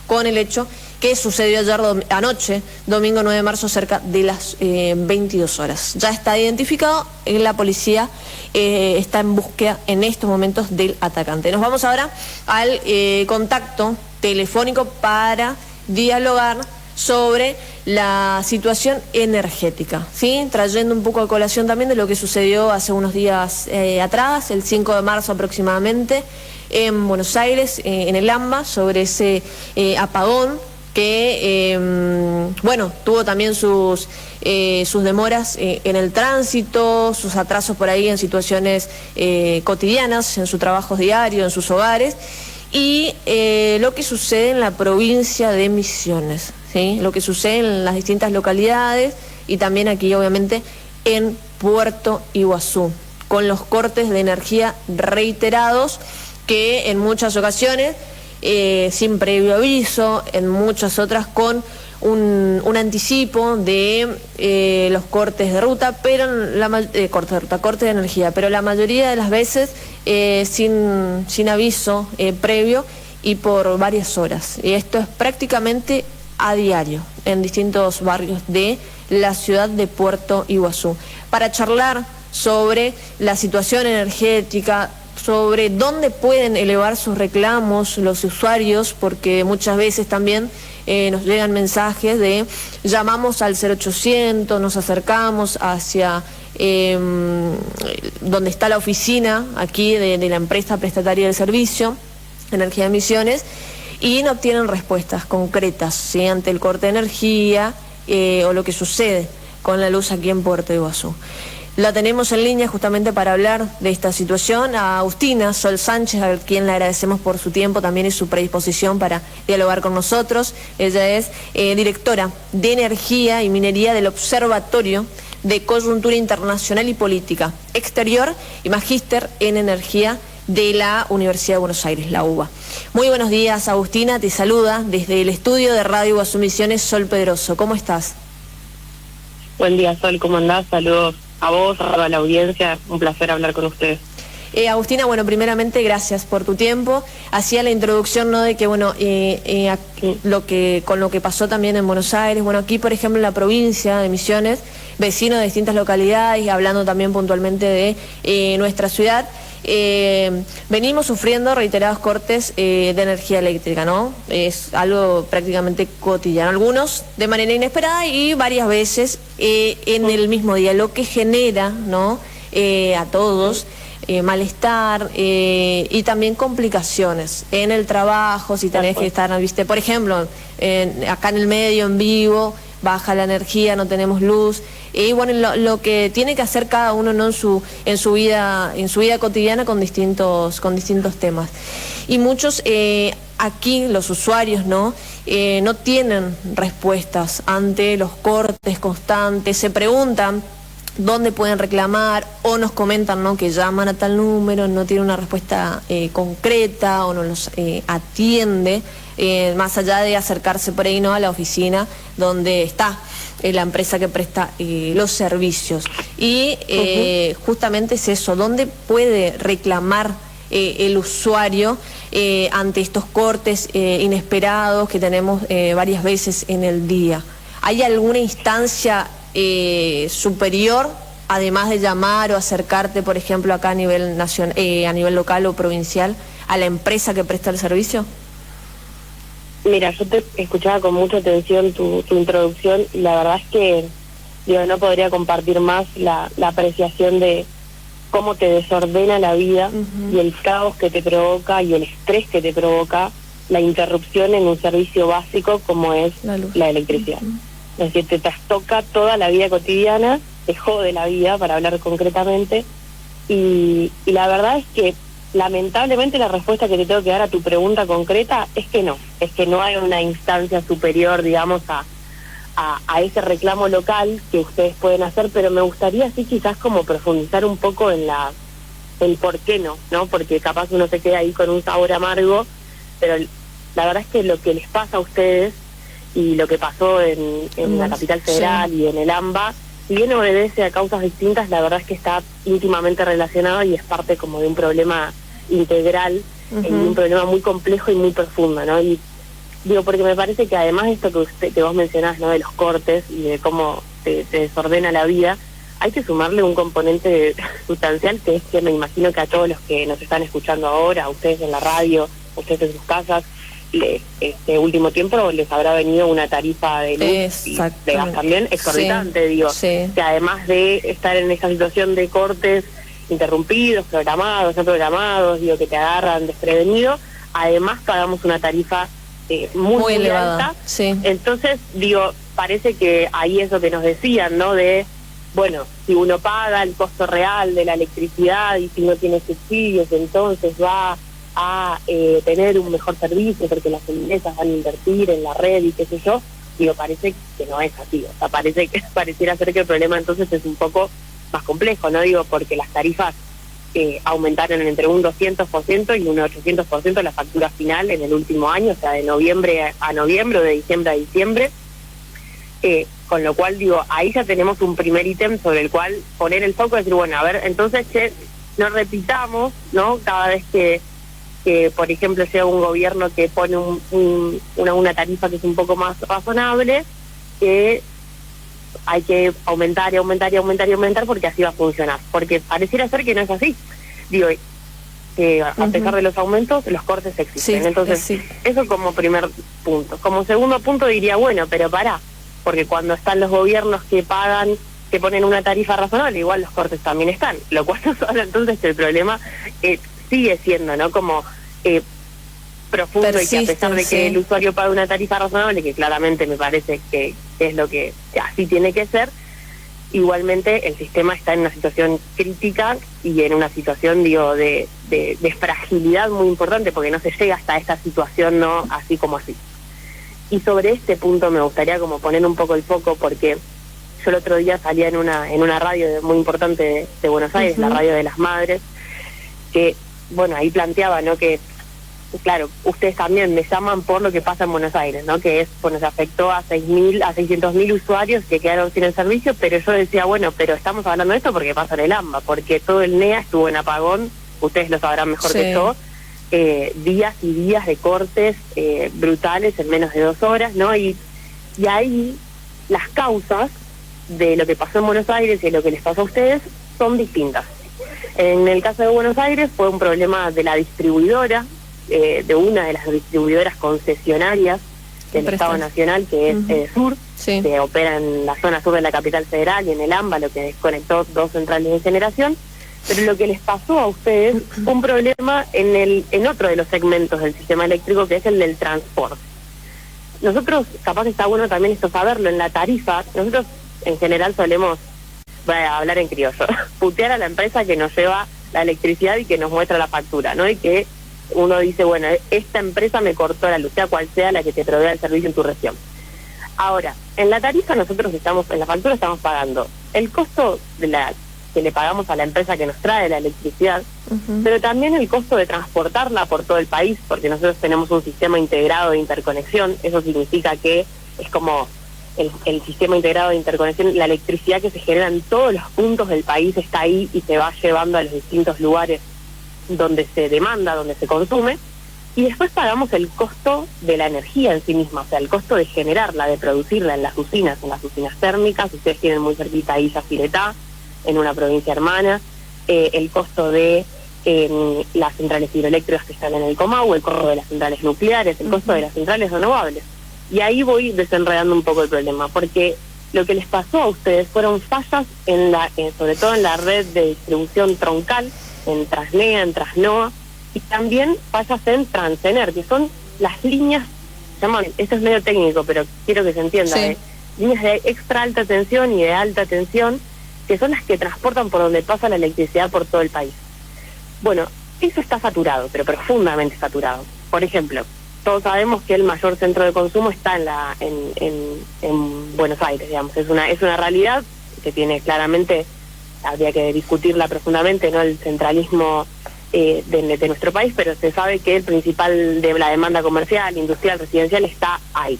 con el hecho que sucedió ayer anoche, domingo 9 de marzo, cerca de las 22 horas. Ya está identificado, la policía está en búsqueda en estos momentos del atacante. Nos vamos ahora al contacto telefónico para dialogar sobre la situación energética, ¿sí? Trayendo un poco a colación también de lo que sucedió hace unos días atrás, el 5 de marzo aproximadamente, en Buenos Aires, en el AMBA, sobre ese apagón que, bueno, tuvo también sus demoras en el tránsito, sus atrasos por ahí en situaciones cotidianas, en sus trabajos diarios, en sus hogares, y lo que sucede en la provincia de Misiones, ¿sí? Lo que sucede en las distintas localidades y también aquí, obviamente, en Puerto Iguazú, con los cortes de energía reiterados que en muchas ocasiones sin previo aviso, en muchas otras con un anticipo de los cortes de ruta, pero cortes de energía, pero la mayoría de las veces sin aviso previo y por varias horas. Y esto es prácticamente a diario en distintos barrios de la ciudad de Puerto Iguazú. Para charlar sobre la situación energética, sobre dónde pueden elevar sus reclamos los usuarios, porque muchas veces también nos llegan mensajes de llamamos al 0800, nos acercamos hacia donde está la oficina aquí de la empresa prestataria del servicio, Energía de Misiones, y no obtienen respuestas concretas, ¿sí? Ante el corte de energía o lo que sucede con la luz aquí en Puerto Iguazú. La tenemos en línea justamente para hablar de esta situación a Agustina Sol Sánchez, a quien le agradecemos por su tiempo también y su predisposición para dialogar con nosotros. Ella es directora de Energía y Minería del Observatorio de Coyuntura Internacional y Política Exterior y magíster en Energía de la Universidad de Buenos Aires, la UBA. Muy buenos días, Agustina, te saluda desde el estudio de Radio Iguazú Misiones, Sol Pedroso. ¿Cómo estás? Buen día, Sol, ¿cómo andás? Saludos a vos, a la audiencia, un placer hablar con ustedes. Agustina, bueno, primeramente gracias por tu tiempo. Hacía la introducción, ¿no?, de que, bueno, con lo que pasó también en Buenos Aires, bueno, aquí, por ejemplo, en la provincia de Misiones, vecinos de distintas localidades, y hablando también puntualmente de nuestra ciudad, venimos sufriendo reiterados cortes de energía eléctrica, ¿no? Es algo prácticamente cotidiano, algunos de manera inesperada y varias veces en el mismo día, lo que genera, ¿no?, a todos malestar y también complicaciones en el trabajo, si tenés que estar, ¿viste? Por ejemplo, acá en el medio, en vivo, baja la energía, no tenemos luz, y bueno, lo que tiene que hacer cada uno, ¿no?, en su vida cotidiana con distintos temas. Y muchos aquí, los usuarios, no tienen respuestas ante los cortes constantes, se preguntan dónde pueden reclamar, o nos comentan, ¿no?, que llaman a tal número, no tienen una respuesta concreta o no los atiende, más allá de acercarse por ahí, ¿no?, a la oficina donde está la empresa que presta los servicios. Y justamente es eso, ¿dónde puede reclamar el usuario ante estos cortes inesperados que tenemos varias veces en el día? ¿Hay alguna instancia superior, además de llamar o acercarte, por ejemplo, acá a nivel a nivel local o provincial, a la empresa que presta el servicio? Mira, yo te escuchaba con mucha atención tu introducción y la verdad es que no podría compartir más la apreciación de cómo te desordena la vida y el caos que te provoca y el estrés que te provoca la interrupción en un servicio básico como es la electricidad. Es decir, te trastoca toda la vida cotidiana, te jode la vida, para hablar concretamente, y la verdad es que lamentablemente la respuesta que te tengo que dar a tu pregunta concreta es que no hay una instancia superior, digamos, a ese reclamo local que ustedes pueden hacer, pero me gustaría así quizás como profundizar un poco en el por qué no, porque capaz uno se queda ahí con un sabor amargo, pero la verdad es que lo que les pasa a ustedes y lo que pasó en la capital federal y en el AMBA, si bien obedece a causas distintas, la verdad es que está íntimamente relacionado y es parte como de un problema integral, y un problema muy complejo y muy profundo, ¿no? Y Digo, porque me parece que además de esto que vos mencionás, ¿no?, de los cortes y de cómo te desordena la vida, hay que sumarle un componente sustancial, que es que me imagino que a todos los que nos están escuchando ahora, a ustedes en la radio, a ustedes en sus casas, este último tiempo les habrá venido una tarifa de luz y de gas también exorbitante, sí, digo, sí, que además de estar en esta situación de cortes interrumpidos, programados, no programados, digo, que te agarran desprevenido, además pagamos una tarifa muy elevada, alta, sí. Entonces, digo, parece que ahí es lo que nos decían, ¿no?, de, bueno, si uno paga el costo real de la electricidad y si no tiene subsidios, entonces va a tener un mejor servicio porque las empresas van a invertir en la red y qué sé yo. Digo, parece que no es así, o sea, pareciera ser que el problema entonces es un poco más complejo, ¿no? Digo, porque las tarifas aumentaron entre un 200% y un 800% la factura final en el último año, o sea, de noviembre a noviembre o de diciembre a diciembre, con lo cual, digo, ahí ya tenemos un primer ítem sobre el cual poner el foco y decir, bueno, a ver, entonces, no repitamos, ¿no?, cada vez que por ejemplo, llega un gobierno que pone una tarifa que es un poco más razonable, que hay que aumentar y aumentar y aumentar y aumentar porque así va a funcionar. Porque pareciera ser que no es así. Digo, a pesar de los aumentos, los cortes existen. Sí, entonces, sí, eso como primer punto. Como segundo punto diría, bueno, pero pará, porque cuando están los gobiernos que pagan, que ponen una tarifa razonable, igual los cortes también están. Lo cual nos habla entonces que el problema sigue siendo, ¿no?, como profundo. Persiste, y que a pesar de que el usuario paga una tarifa razonable, que claramente me parece que es lo que así tiene que ser, igualmente el sistema está en una situación crítica y en una situación, digo, de fragilidad muy importante, porque no se llega hasta esta situación, no así como así. Y sobre este punto me gustaría como poner un poco el foco, porque yo el otro día salía en una radio muy importante de Buenos Aires, la Radio de las Madres, que, bueno, ahí planteaba, ¿no?, que claro, ustedes también me llaman por lo que pasa en Buenos Aires, ¿no?, que es, bueno, se afectó a 600.000 usuarios que quedaron sin el servicio, pero yo decía, bueno, pero estamos hablando de esto porque pasa en el AMBA, porque todo el NEA estuvo en apagón, ustedes lo sabrán mejor que yo, días y días de cortes brutales en menos de 2 horas, ¿no?, y ahí las causas de lo que pasó en Buenos Aires y de lo que les pasó a ustedes son distintas. En el caso de Buenos Aires fue un problema de la distribuidora, de una de las distribuidoras concesionarias del Estado Nacional, que es Edesur, sí, que opera en la zona sur de la capital federal y en el AMBA, lo que desconectó 2 centrales de generación. Pero lo que les pasó a ustedes fue un problema en otro de los segmentos del sistema eléctrico, que es el del transporte. Nosotros, capaz que está bueno también esto saberlo, en la tarifa, nosotros en general solemos, voy a hablar en criollo, putear a la empresa que nos lleva la electricidad y que nos muestra la factura, ¿no? Y que uno dice, bueno, esta empresa me cortó la luz, sea cual sea la que te provea el servicio en tu región. Ahora, en la tarifa nosotros en la factura estamos pagando el costo que le pagamos a la empresa que nos trae la electricidad, pero también el costo de transportarla por todo el país, porque nosotros tenemos un sistema integrado de interconexión. Eso significa que es como el sistema integrado de interconexión, la electricidad que se genera en todos los puntos del país está ahí y se va llevando a los distintos lugares donde se demanda, donde se consume, y después pagamos el costo de la energía en sí misma, o sea, el costo de generarla, de producirla en las usinas térmicas. Ustedes tienen muy cerquita ahí Yacyretá, en una provincia hermana, el costo de las centrales hidroeléctricas que están en el Comahue, el costo de las centrales nucleares, el costo de las centrales renovables. Y ahí voy desenredando un poco el problema, porque lo que les pasó a ustedes fueron fallas sobre todo en la red de distribución troncal, en Transnea, en Transnoa, y también fallas en Transener, que son las líneas, esto es medio técnico, pero quiero que se entienda, líneas de extra alta tensión y de alta tensión, que son las que transportan por donde pasa la electricidad por todo el país. Bueno, eso está saturado, pero profundamente saturado. Por ejemplo, todos sabemos que el mayor centro de consumo está en Buenos Aires, digamos. Es una realidad que tiene claramente, habría que discutirla profundamente, ¿no?, el centralismo de nuestro país, pero se sabe que el principal de la demanda comercial, industrial, residencial está ahí.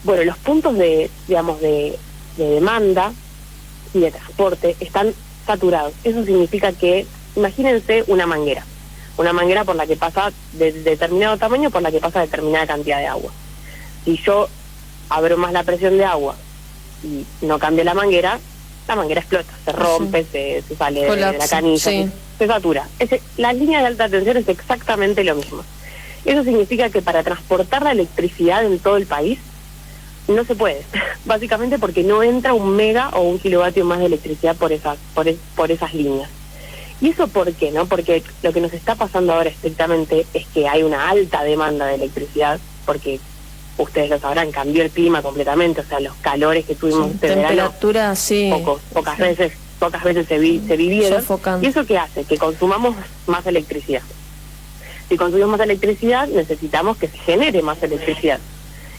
Bueno, los puntos de demanda y de transporte están saturados. Eso significa que, imagínense una manguera por la que pasa de determinado tamaño, por la que pasa determinada cantidad de agua. Si yo abro más la presión de agua y no cambio la manguera explota, se rompe, se sale de la canilla, se satura. La línea de alta tensión es exactamente lo mismo. Eso significa que para transportar la electricidad en todo el país no se puede, básicamente porque no entra 1 mega o 1 kilovatio más de electricidad por esas líneas. ¿Y eso por qué? ¿No? Porque lo que nos está pasando ahora estrictamente es que hay una alta demanda de electricidad, porque ustedes lo sabrán, cambió el clima completamente, o sea, los calores que tuvimos este temperatura, verano, pocas veces se vivieron. Sofocante. ¿Y eso qué hace? Que consumamos más electricidad. Si consumimos más electricidad, necesitamos que se genere más electricidad.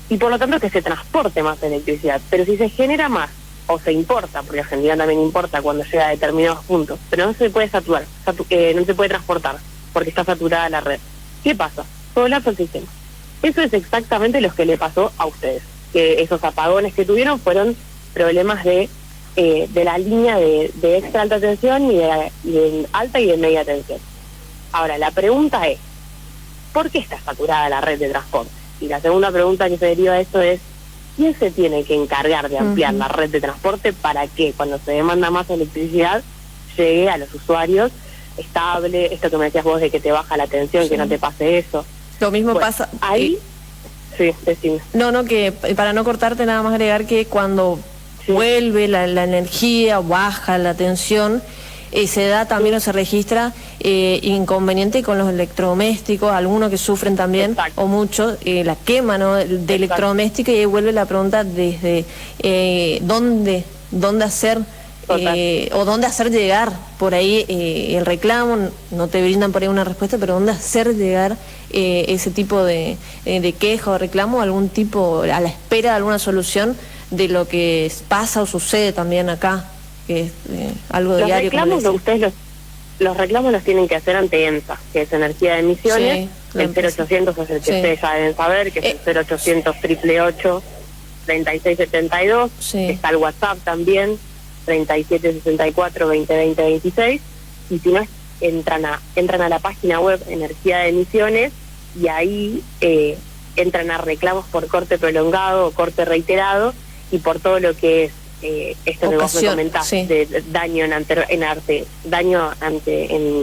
Y por lo tanto que se transporte más electricidad. Pero si se genera más, o se importa, porque Argentina también importa cuando llega a determinados puntos, pero no se puede saturar, no se puede transportar, porque está saturada la red. ¿Qué pasa? Colapsa el sistema. Eso es exactamente lo que le pasó a ustedes, que esos apagones que tuvieron fueron problemas de la línea de extra alta tensión y de alta y de media tensión. Ahora, la pregunta es, ¿por qué está saturada la red de transporte? Y la segunda pregunta que se deriva de esto es, ¿quién se tiene que encargar de ampliar la red de transporte para que cuando se demanda más electricidad llegue a los usuarios estable? Esto que me decías vos de que te baja la tensión, que no te pase eso. Lo mismo pasa ahí. Sí, decime. No, que para no cortarte nada más agregar que cuando vuelve la energía, baja la tensión, se da también o se registra inconveniente con los electrodomésticos, algunos que sufren también. Exacto. O mucho, la quema, ¿no?, de electrodomésticos, y ahí vuelve la pregunta desde dónde hacer o dónde hacer llegar por ahí el reclamo. No te brindan por ahí una respuesta, pero dónde hacer llegar ese tipo de queja o reclamo, algún tipo, a la espera de alguna solución de lo que pasa o sucede también acá, que es algo diario. Los reclamos los tienen que hacer ante EMSA, que es Energía de Emisiones. El 0800 es el que ustedes ya deben saber, que es el 0800 888 3672. Está el WhatsApp también, 3764 2020 26. Y si no, entran a la página web Energía de Emisiones, y ahí entran a reclamos por corte prolongado o corte reiterado, y por todo lo que es esto que vos me comentás, de daño en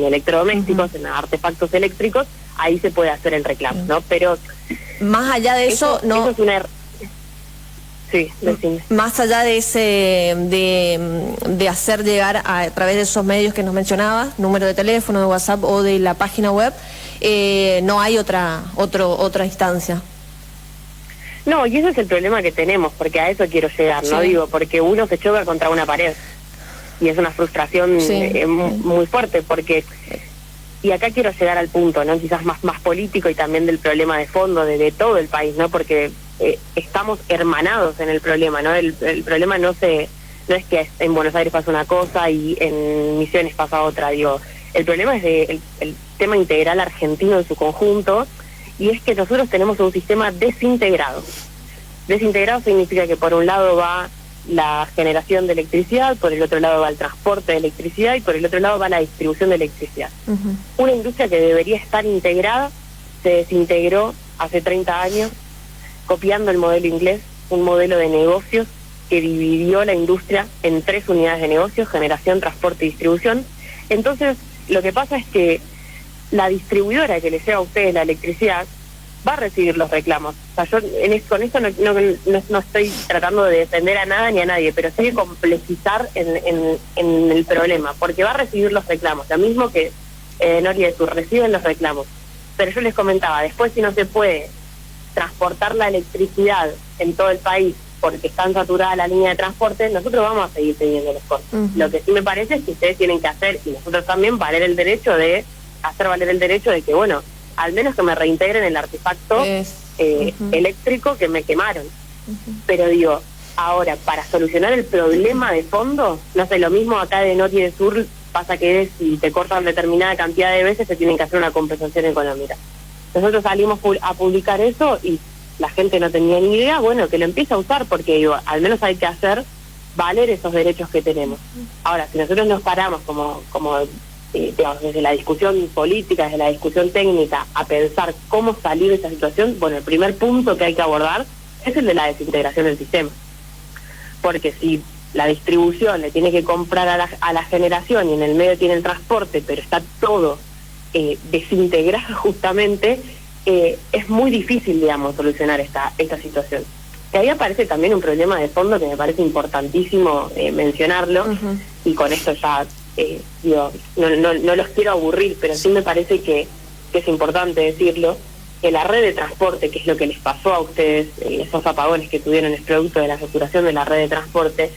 electrodomésticos, en artefactos eléctricos, ahí se puede hacer el reclamo, ¿no? Pero más allá de eso no. Eso es una... Sí, decime. Más allá de de hacer llegar a través de esos medios que nos mencionabas, número de teléfono, de WhatsApp o de la página web, no hay otra instancia. No, y ese es el problema que tenemos, porque a eso quiero llegar, ¿no? Digo, porque uno se choca contra una pared, y es una frustración muy fuerte, porque... Y acá quiero llegar al punto, ¿no?, quizás más político, y también del problema de fondo de todo el país, ¿no? Porque estamos hermanados en el problema, ¿no? El problema no es que en Buenos Aires pasa una cosa y en Misiones pasa otra, digo. El problema es el tema integral argentino en su conjunto, y es que nosotros tenemos un sistema desintegrado. Desintegrado significa que por un lado va la generación de electricidad, por el otro lado va el transporte de electricidad, y por el otro lado va la distribución de electricidad. Una industria que debería estar integrada se desintegró hace 30 años, copiando el modelo inglés, un modelo de negocios que dividió la industria en 3 unidades de negocios: generación, transporte y distribución. Entonces, lo que pasa es que la distribuidora que les lleva a ustedes la electricidad va a recibir los reclamos. O sea, yo con esto no estoy tratando de defender a nada ni a nadie, pero sí de complejizar en el problema, porque va a recibir los reclamos, lo mismo que Norte y Sur reciben los reclamos. Pero yo les comentaba, después si no se puede transportar la electricidad en todo el país porque está saturada la línea de transporte, nosotros vamos a seguir teniendo los costos. Lo que sí me parece es que ustedes tienen que hacer, y nosotros también, hacer valer el derecho de que, bueno, al menos que me reintegren el artefacto eléctrico que me quemaron. Pero digo, ahora, para solucionar el problema de fondo, no sé, lo mismo acá de Norte y de Sur, pasa que si te cortan determinada cantidad de veces, se tienen que hacer una compensación económica. Nosotros salimos a publicar eso y la gente no tenía ni idea, bueno, que lo empiece a usar, porque digo, al menos hay que hacer valer esos derechos que tenemos. Ahora, si nosotros nos paramos digamos, desde la discusión política, desde la discusión técnica, a pensar cómo salir de esta situación, bueno, el primer punto que hay que abordar es el de la desintegración del sistema. Porque si la distribución le tiene que comprar a la generación y en el medio tiene el transporte, pero está todo desintegrado justamente, es muy difícil, digamos, solucionar esta situación. Que ahí aparece también un problema de fondo que me parece importantísimo mencionarlo, y con esto ya digo, no los quiero aburrir, pero sí me parece que es importante decirlo, que la red de transporte, que es lo que les pasó a ustedes, esos apagones que tuvieron es producto de la saturación de la red de transporte,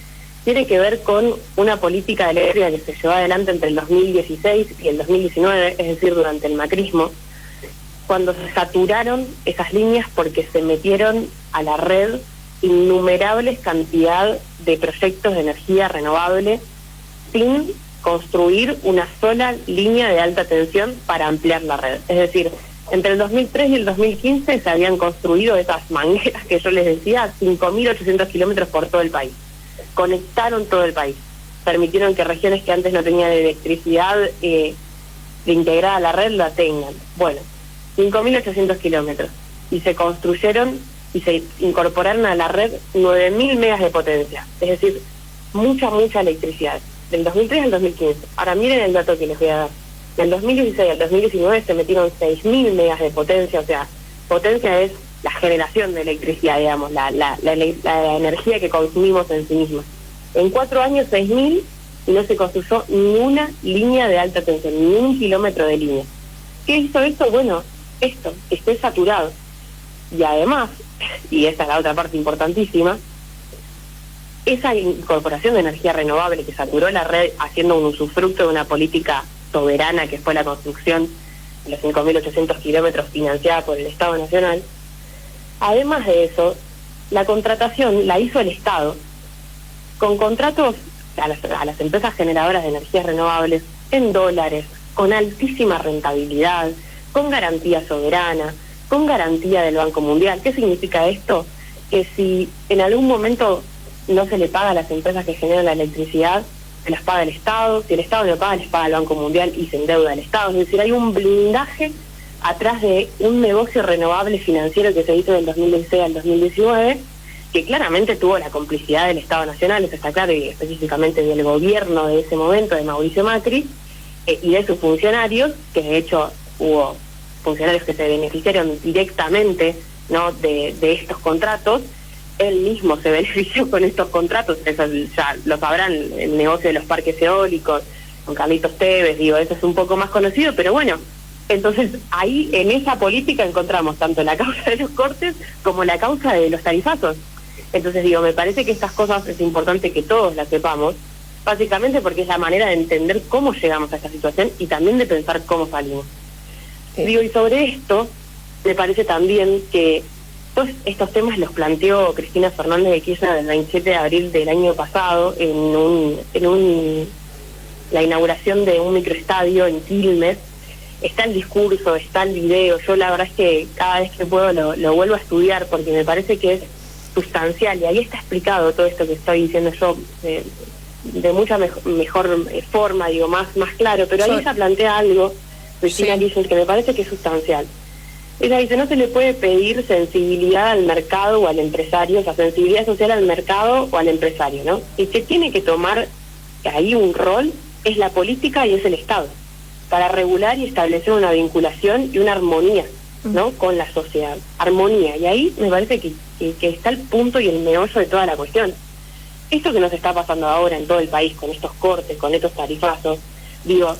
tiene que ver con una política eléctrica que se llevó adelante entre el 2016 y el 2019, es decir, durante el macrismo, cuando se saturaron esas líneas porque se metieron a la red innumerables cantidad de proyectos de energía renovable sin construir una sola línea de alta tensión para ampliar la red. Es decir, entre el 2003 y el 2015 se habían construido esas mangueras que yo les decía, 5.800 kilómetros por todo el país. Conectaron todo el país. Permitieron que regiones que antes no tenían electricidad integrada a la red la tengan. Bueno, 5.800 kilómetros. Y se construyeron y se incorporaron a la red 9.000 megas de potencia. Es decir, mucha electricidad. Del 2003 al 2015. Ahora miren el dato que les voy a dar. Del 2016 al 2019 se metieron 6.000 megas de potencia, o sea, potencia es la generación de electricidad, digamos, la energía que consumimos en sí misma. En 4 años 6.000 y no se construyó ni una línea de alta tensión, ni un kilómetro de línea. ¿Qué hizo esto? Bueno, esto, esté saturado. Y además, y esta es la otra parte importantísima, esa incorporación de energía renovable que saturó la red haciendo un usufructo de una política soberana que fue la construcción de los 5.800 kilómetros financiada por el Estado Nacional, además de eso, la contratación la hizo el Estado con contratos a las empresas generadoras de energías renovables en dólares, con altísima rentabilidad, con garantía soberana, con garantía del Banco Mundial. ¿Qué significa esto? Que si en algún momento no se le paga a las empresas que generan la electricidad, se las paga el Estado, si el Estado no paga, les paga el Banco Mundial y se endeuda el Estado. Es decir, hay un blindaje atrás de un negocio renovable financiero que se hizo del 2016 al 2019, que claramente tuvo la complicidad del Estado Nacional, eso está claro, y específicamente del gobierno de ese momento, de Mauricio Macri, y de sus funcionarios, que de hecho hubo funcionarios que se beneficiaron directamente, ¿no?, de estos contratos. Él mismo se benefició con estos contratos, eso ya lo sabrán, el negocio de los parques eólicos, con Carlitos Tevez, digo, eso es un poco más conocido, pero bueno, entonces ahí en esa política encontramos tanto la causa de los cortes como la causa de los tarifazos. Entonces digo, me parece que estas cosas es importante que todos las sepamos, básicamente porque es la manera de entender cómo llegamos a esta situación y también de pensar cómo salimos. Sí. Digo, y sobre esto, me parece también que todos estos temas los planteó Cristina Fernández de Kirchner el 27 de abril del año pasado en la inauguración de un microestadio en Quilmes. Está el discurso, está el video. Yo la verdad es que cada vez que puedo lo vuelvo a estudiar porque me parece que es sustancial y ahí está explicado todo esto que estoy diciendo yo de mucha mejor forma, digo, más claro, pero ahí ella plantea algo, Cristina Kirchner, que me parece que es sustancial. Ella dice, no se le puede pedir sensibilidad al mercado o al empresario, o sea, sensibilidad social al mercado o al empresario, ¿no? Y que tiene que tomar ahí un rol es la política y es el Estado, para regular y establecer una vinculación y una armonía, ¿no?, con la sociedad. Armonía, y ahí me parece que está el punto y el meollo de toda la cuestión. Esto que nos está pasando ahora en todo el país, con estos cortes, con estos tarifazos, digo,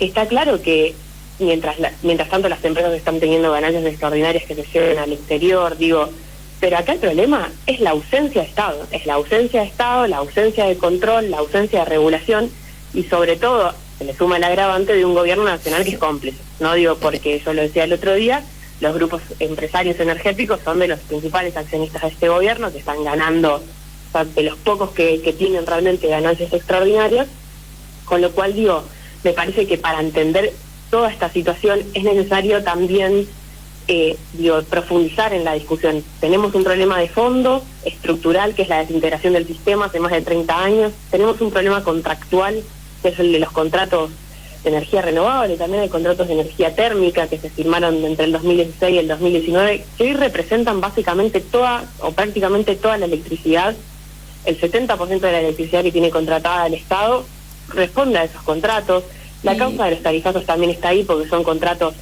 está claro que mientras tanto las empresas están teniendo ganancias extraordinarias que se lleven al exterior, digo, pero acá el problema es la ausencia de Estado, la ausencia de control, la ausencia de regulación y sobre todo se le suma el agravante de un gobierno nacional que es cómplice, no digo porque yo lo decía el otro día, los grupos empresarios energéticos son de los principales accionistas de este gobierno que están ganando, o sea, de los pocos que tienen realmente ganancias extraordinarias, con lo cual digo, me parece que para entender toda esta situación es necesario también profundizar en la discusión. Tenemos un problema de fondo, estructural, que es la desintegración del sistema hace más de 30 años. Tenemos un problema contractual, que es el de los contratos de energía renovable, también hay contratos de energía térmica que se firmaron entre el 2016 y el 2019, que hoy representan básicamente toda o prácticamente toda la electricidad. El 70% de la electricidad que tiene contratada el Estado responde a esos contratos. La causa de los tarifazos también está ahí porque son contratos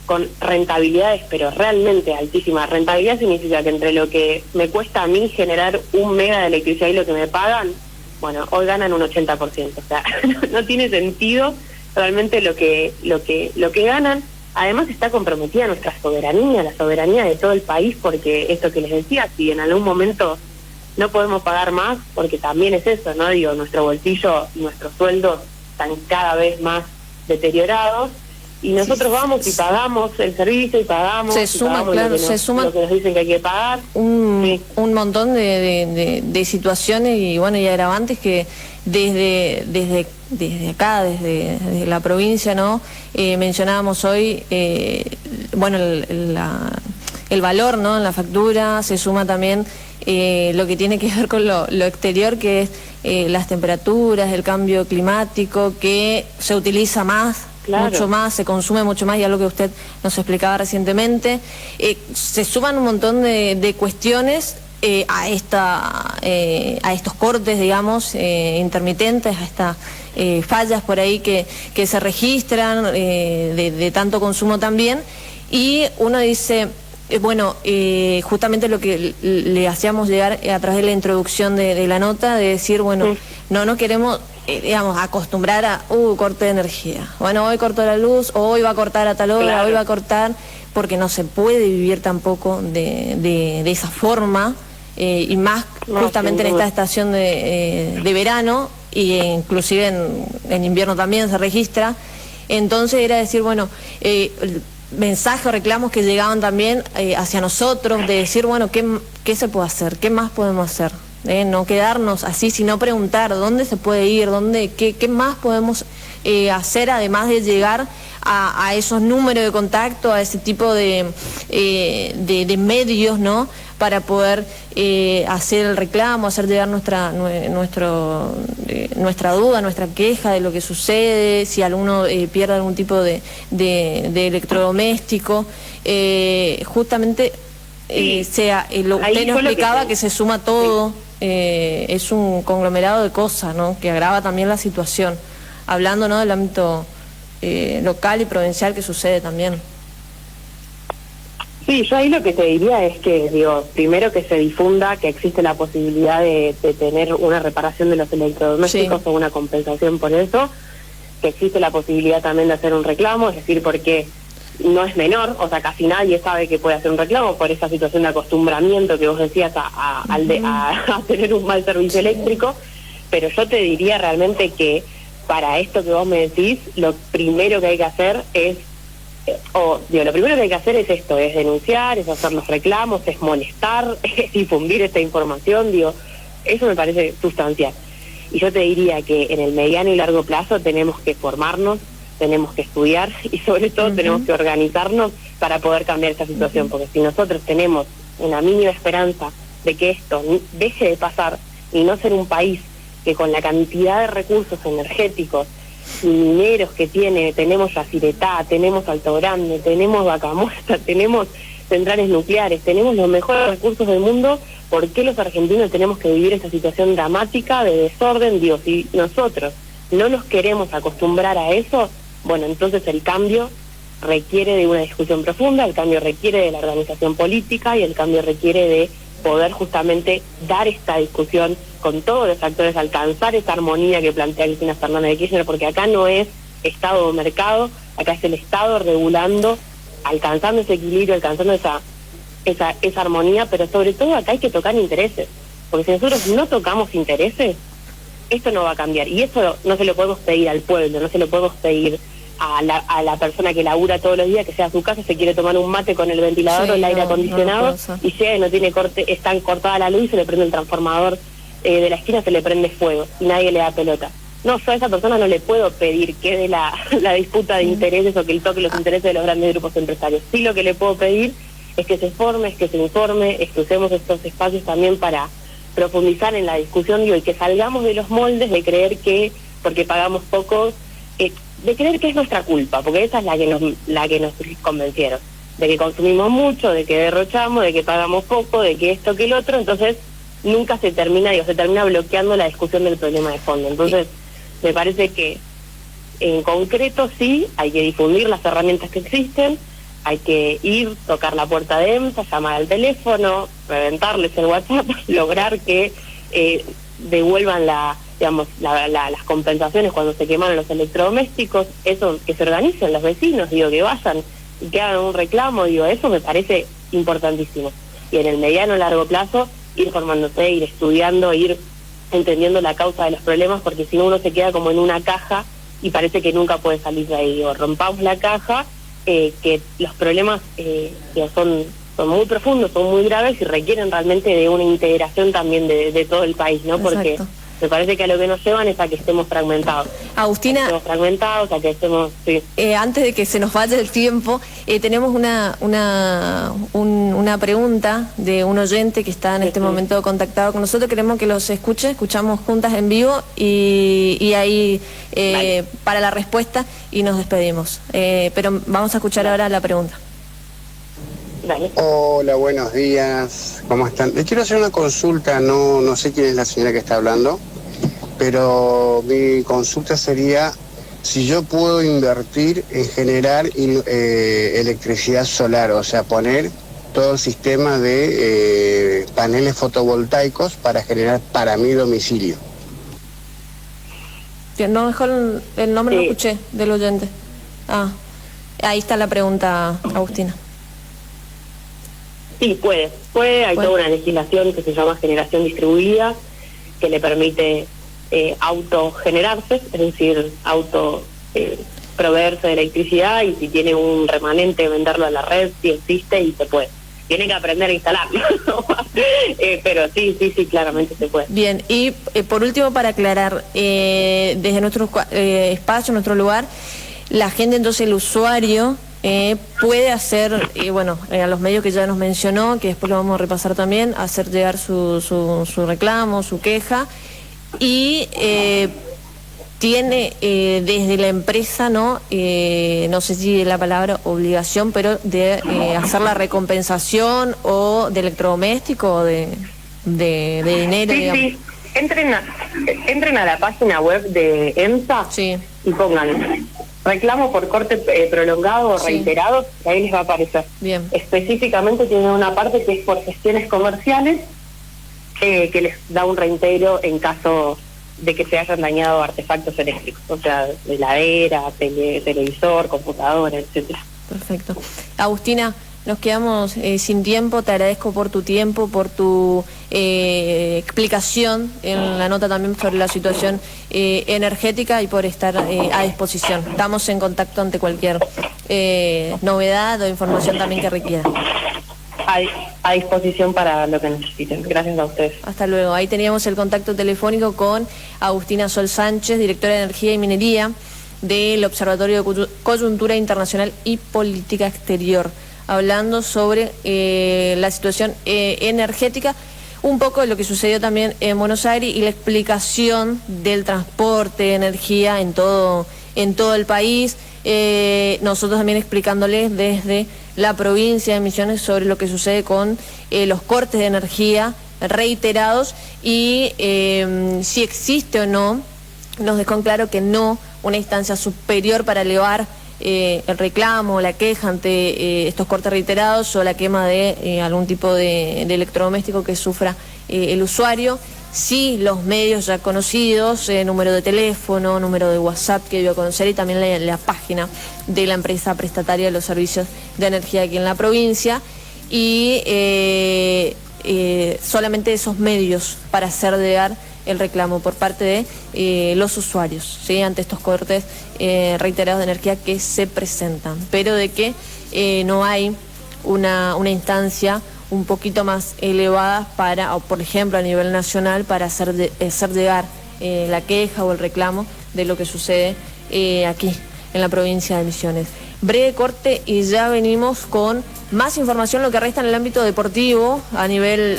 con rentabilidades, pero realmente altísimas. Rentabilidad significa que entre lo que me cuesta a mí generar 1 mega de electricidad y lo que me pagan, bueno, hoy ganan un 80%. O sea, no tiene sentido realmente lo que ganan. Además está comprometida nuestra soberanía, la soberanía de todo el país, porque esto que les decía, si en algún momento no podemos pagar más, porque también es eso, ¿no? Digo, nuestro bolsillo y nuestros sueldos están cada vez más deteriorados, y nosotros vamos y pagamos el servicio y pagamos, se suma, claro, lo que nos dicen que hay que pagar. Un montón de situaciones y bueno, y agravantes que desde acá, desde la provincia, ¿no? Mencionábamos hoy, bueno, el valor, ¿no? En la factura, se suma también lo que tiene que ver con lo exterior, que es las temperaturas, el cambio climático, que se utiliza más, claro, mucho más, se consume mucho más, y algo que usted nos explicaba recientemente. Se suman un montón de cuestiones a estos cortes, digamos, intermitentes, a estas fallas por ahí que se registran de tanto consumo también, y uno dice... Bueno, justamente lo que le hacíamos llegar a través de la introducción de la nota, de decir, bueno, no queremos, digamos, acostumbrar a, corte de energía. Bueno, hoy cortó la luz, o hoy va a cortar a tal hora, claro, hoy va a cortar, porque no se puede vivir tampoco de esa forma, y más justamente en esta estación de verano, y inclusive en invierno también se registra. Entonces era decir, bueno... mensajes o reclamos que llegaban también hacia nosotros, de decir, bueno, ¿qué se puede hacer? ¿Qué más podemos hacer? No quedarnos así, sino preguntar dónde se puede ir, qué más podemos hacer, además de llegar a esos números de contacto, a ese tipo de medios, ¿no? Para poder hacer el reclamo, hacer llegar nuestra duda, nuestra queja de lo que sucede, si alguno pierde algún tipo de electrodoméstico. Justamente, usted nos explicaba que se suma todo, es un conglomerado de cosas, ¿no? Que agrava también la situación, hablando, ¿no? Del ámbito local y provincial que sucede también. Sí, yo ahí lo que te diría es que, digo, primero que se difunda que existe la posibilidad de tener una reparación de los electrodomésticos, sí, o una compensación por eso, que existe la posibilidad también de hacer un reclamo, es decir, porque no es menor, o sea, casi nadie sabe que puede hacer un reclamo por esa situación de acostumbramiento que vos decías a tener un mal servicio eléctrico, pero yo te diría realmente que para esto que vos me decís, lo primero que hay que hacer es lo primero que hay que hacer es esto, es denunciar, es hacer los reclamos, es molestar, es difundir esta información, eso me parece sustancial. Y yo te diría que en el mediano y largo plazo tenemos que formarnos, tenemos que estudiar y sobre todo tenemos que organizarnos para poder cambiar esta situación, porque si nosotros tenemos una mínima esperanza de que esto deje de pasar y no ser un país que con la cantidad de recursos energéticos mineros que tiene, tenemos Yacyretá, tenemos Alto Grande, tenemos Vaca Muerta, tenemos centrales nucleares, tenemos los mejores recursos del mundo, ¿por qué los argentinos tenemos que vivir esta situación dramática de desorden? Si nosotros no nos queremos acostumbrar a eso, bueno, entonces el cambio requiere de una discusión profunda, el cambio requiere de la organización política y el cambio requiere de poder justamente dar esta discusión con todos los actores, alcanzar esa armonía que plantea Cristina Fernández de Kirchner, porque acá no es Estado o mercado, acá es el Estado regulando, alcanzando ese equilibrio, alcanzando esa armonía, pero sobre todo acá hay que tocar intereses, porque si nosotros no tocamos intereses, esto no va a cambiar, y eso no se lo podemos pedir al pueblo, no se lo podemos pedir a la persona que labura todos los días, que sea a su casa, se quiere tomar un mate con el ventilador o el aire acondicionado, y llega y no tiene corte, está cortada la luz y se le prende el transformador de la esquina, se le prende fuego y nadie le da pelota. No, yo a esa persona no le puedo pedir que dé la disputa de intereses o que él toque los intereses de los grandes grupos empresarios. Sí, lo que le puedo pedir es que se forme, es que se informe, es que usemos estos espacios también para profundizar en la discusión, y que salgamos de los moldes de creer que porque pagamos poco de creer que es nuestra culpa, porque esa es la que nos convencieron, de que consumimos mucho, de que derrochamos, de que pagamos poco, de que esto, que el otro, entonces nunca se termina bloqueando la discusión del problema de fondo. Entonces, me parece que en concreto sí, hay que difundir las herramientas que existen, hay que ir, tocar la puerta de EMSA, llamar al teléfono, reventarles el WhatsApp, lograr que devuelvan las compensaciones cuando se quemaron los electrodomésticos, eso, que se organicen los vecinos, que vayan y que hagan un reclamo, eso me parece importantísimo. Y en el mediano y largo plazo, ir formándose, ir estudiando, ir entendiendo la causa de los problemas, porque si no uno se queda como en una caja y parece que nunca puede salir de ahí. Rompamos la caja, que los problemas son muy profundos, son muy graves y requieren realmente de una integración también de todo el país, ¿no? Porque Exacto. Me parece que a lo que nos llevan es a que estemos fragmentados. Agustina, A que estemos... Sí. Antes de que se nos vaya el tiempo, tenemos una pregunta de un oyente que está en este momento contactado con nosotros. Queremos que los escuchamos juntas en vivo y ahí vale. Para la respuesta y nos despedimos. Pero vamos a escuchar ahora la pregunta. Dale. Hola, buenos días, ¿cómo están? Le quiero hacer una consulta, no sé quién es la señora que está hablando, pero mi consulta sería si yo puedo invertir en generar electricidad solar, o sea, poner todo el sistema de paneles fotovoltaicos para generar para mi domicilio. No, mejor el nombre lo escuché del oyente. Ahí está la pregunta, Agustina. Sí, puede, hay toda una legislación que se llama generación distribuida, que le permite autogenerarse, es decir, proveerse de electricidad, y si tiene un remanente venderlo a la red, si existe y se puede. Tiene que aprender a instalarlo, pero sí, claramente se puede. Bien, y por último, para aclarar, desde nuestro espacio, nuestro lugar, la gente, entonces el usuario... puede hacer, a los medios que ya nos mencionó, que después lo vamos a repasar también, hacer llegar su reclamo, su queja, y tiene desde la empresa, no sé si es la palabra obligación, pero de hacer la recompensación o de electrodoméstico o de dinero, digamos. Sí. Entren a la página web de EMSA y pongan reclamo por corte prolongado o reiterado, que ahí les va a aparecer. Bien. Específicamente tienen una parte que es por gestiones comerciales, que les da un reintegro en caso de que se hayan dañado artefactos eléctricos, o sea, heladera, televisor, computadora, etcétera. Perfecto. Agustina, nos quedamos sin tiempo. Te agradezco por tu tiempo, por tu explicación en la nota también sobre la situación energética y por estar a disposición. Estamos en contacto ante cualquier novedad o información también que requiera. A disposición para lo que necesiten. Gracias a ustedes. Hasta luego. Ahí teníamos el contacto telefónico con Agustina Sol Sánchez, directora de Energía y Minería del Observatorio de Coyuntura Internacional y Política Exterior, hablando sobre la situación energética, un poco de lo que sucedió también en Buenos Aires y la explicación del transporte de energía en todo el país. Nosotros también explicándoles desde la provincia de Misiones sobre lo que sucede con los cortes de energía reiterados y si existe o no, nos dejó en claro que no una instancia superior para elevar el reclamo, la queja ante estos cortes reiterados o la quema de algún tipo de electrodoméstico que sufra el usuario. Sí, los medios ya conocidos, número de teléfono, número de WhatsApp que dio a conocer y también la página de la empresa prestataria de los servicios de energía aquí en la provincia y solamente esos medios para hacer llegar el reclamo por parte de los usuarios, ¿sí? Ante estos cortes reiterados de energía que se presentan, pero de que no hay una instancia un poquito más elevada para, o por ejemplo a nivel nacional, para hacer llegar la queja o el reclamo de lo que sucede aquí en la provincia de Misiones. Breve corte y ya venimos con más información, lo que resta en el ámbito deportivo a nivel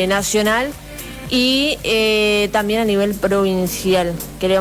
nacional y también a nivel provincial. Queremos